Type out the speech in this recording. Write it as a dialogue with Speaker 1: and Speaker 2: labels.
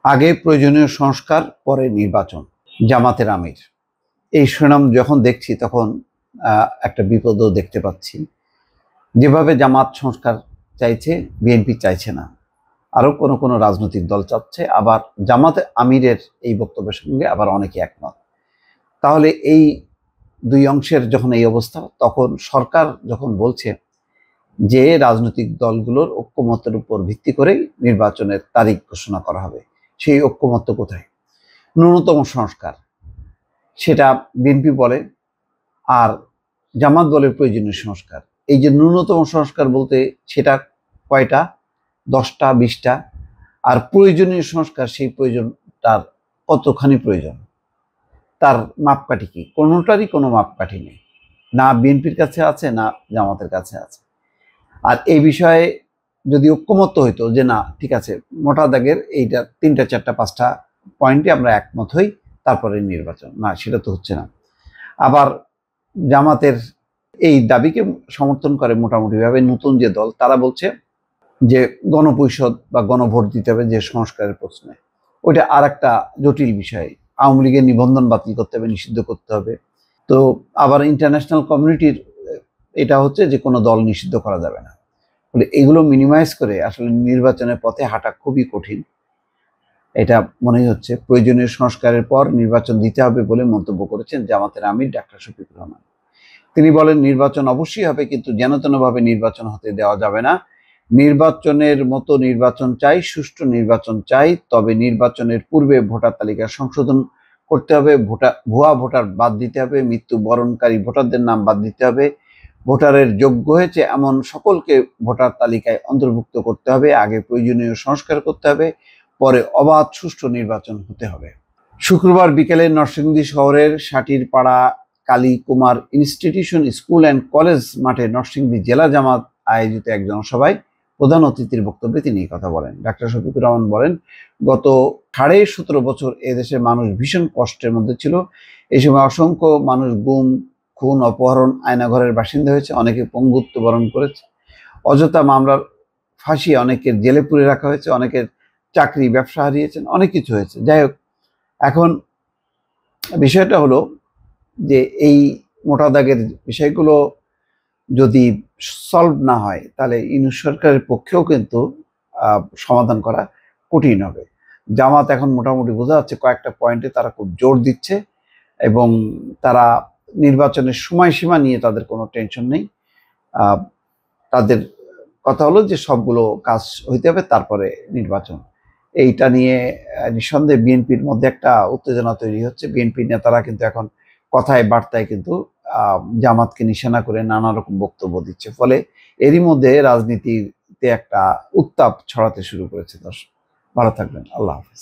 Speaker 1: আগে প্রয়োজনীয় সংস্কার, পরে নির্বাচন, জামাতের আমির। এই সুনাম যখন দেখছি তখন একটা বিপদও দেখতে পাচ্ছি। যেভাবে জামাত সংস্কার চাইছে, বিএনপি চাইছে না, আরও কোনো রাজনৈতিক দল চাচ্ছে, আবার জামাতে আমিরের এই বক্তব্যের সঙ্গে আবার অনেকে একমত। তাহলে এই দুই অংশের যখন এই অবস্থা, তখন সরকার যখন বলছে যে রাজনৈতিক দলগুলোর ঐক্যমতের উপর ভিত্তি করেই নির্বাচনের তারিখ ঘোষণা করা হবে, সেই ঐক্যমত্য কোথায়? ন্যূনতম সংস্কার, সেটা বিএনপি বলে, আর জামাত বলে প্রয়োজনীয় সংস্কার। এই যে ন্যূনতম সংস্কার বলতে সেটা কয়টা? 10টা, 20টা। আর প্রয়োজনীয় সংস্কার, সেই প্রয়োজনটার কতখানি প্রয়োজন, তার মাপকাঠি কি? কোনোটারই কোনো মাপকাঠি নেই, না বিএনপির কাছে আছে, না জামাতের কাছে আছে। আর এই বিষয়ে যদি ঐক্যমত্য হইতো যে না ঠিক আছে, মোটা দাগের এইটা 3টা, 4টা, 5টা পয়েন্টে আমরা একমত হই, তারপরে নির্বাচন, না সেটা তো হচ্ছে না। আবার জামাতের এই দাবিকে সমর্থন করে মোটামুটিভাবে নতুন যে দল, তারা বলছে যে গণপরিষদ বা গণভোট দিতে হবে যে সংস্কারের প্রশ্নে, ওইটা আর একটা জটিল বিষয়। আওয়ামী লীগের নিবন্ধন বাতিল করতে হবে, নিষিদ্ধ করতে হবে। তো আবার ইন্টারন্যাশনাল কমিউনিটির এটা হচ্ছে যে কোনো দল নিষিদ্ধ করা যাবে না। বলে এগুলো মিনিমাইজ করে আসলে নির্বাচনের পথে হাঁটা খুবই কঠিন। এটা মনেই হচ্ছে প্রয়োজনীয় সংস্কারের পর নির্বাচন দিতে হবে বলে মন্তব্য করেছেন জামাতের আমির ডাক্তার শফিকুর রহমান। তিনি বলেন, নির্বাচন অবশ্যই হবে, কিন্তু যেনতেনভাবে নির্বাচন হতে দেওয়া যাবে না। নির্বাচনের মতো নির্বাচন চাই, সুষ্ঠু নির্বাচন চাই। তবে নির্বাচনের পূর্বে ভোটার তালিকা সংশোধন করতে হবে, ভুয়া ভোটার বাদ দিতে হবে, মৃত্যুবরণকারী ভোটারদের নাম বাদ দিতে হবে, ভোটারের যোগ্য হয়েছে এমন সকলকে ভোটার তালিকায় অন্তর্ভুক্ত করতে হবে। আগে প্রয়োজনীয় সংস্কার করতে হবে, পরে অবাধ সুষ্ঠু নির্বাচন হতে হবে। শুক্রবার বিকেলে নরসিংদী শহরের Satirpara Kali Kumar institution school and college মাঠে নরসিংদী জেলা জামাত আয়োজিত এক জনসভায় প্রধান অতিথির বক্তব্যে তিনি এই কথা বলেন। ডাক্তার শফিকুর রহমান বলেন, গত 17.5 বছর এদেশের মানুষ ভীষণ কষ্টের মধ্যে ছিল। এই সময় অসংখ্য মানুষ গুম, খুন, অপহরণ, আয়নাঘরের বাসিন্দা হয়েছে, অনেকে পঙ্গুত্ব বরণ করেছে, অযথা মামলার ফাঁসিয়ে অনেকের জেলে পুরে রাখা হয়েছে, অনেকের চাকরি, ব্যবসা হারিয়েছেন, অনেক কিছু হয়েছে। যাই হোক, এখন বিষয়টা হলো যে এই মোটা দাগের বিষয়গুলো যদি সলভ না হয়, তাহলে ইউনূস সরকারের পক্ষেও কিন্তু সমাধান করা কঠিন হবে। জামাত এখন মোটামুটি বোঝা যাচ্ছে কয়েকটা পয়েন্টে তারা খুব জোর দিচ্ছে, এবং তারা নির্বাচনের সময়সীমা নিয়ে তাদের কোনো টেনশন নেই। তাদের কথা হলো যে সবগুলো কাজ হইতে হবে, তারপরে নির্বাচন। এইটা নিয়ে নিঃসন্দেহে বিএনপির মধ্যে একটা উত্তেজনা তৈরি হচ্ছে। বিএনপির নেতারা কিন্তু এখন কথায় বার্তায় কিন্তু জামাতকে নিশানা করে নানা রকম বক্তব্য দিচ্ছে, ফলে এরই মধ্যে রাজনীতিতে একটা উত্তাপ ছড়াতে শুরু করেছে। দর্শক ভালো থাকবেন, আল্লাহ হাফেজ।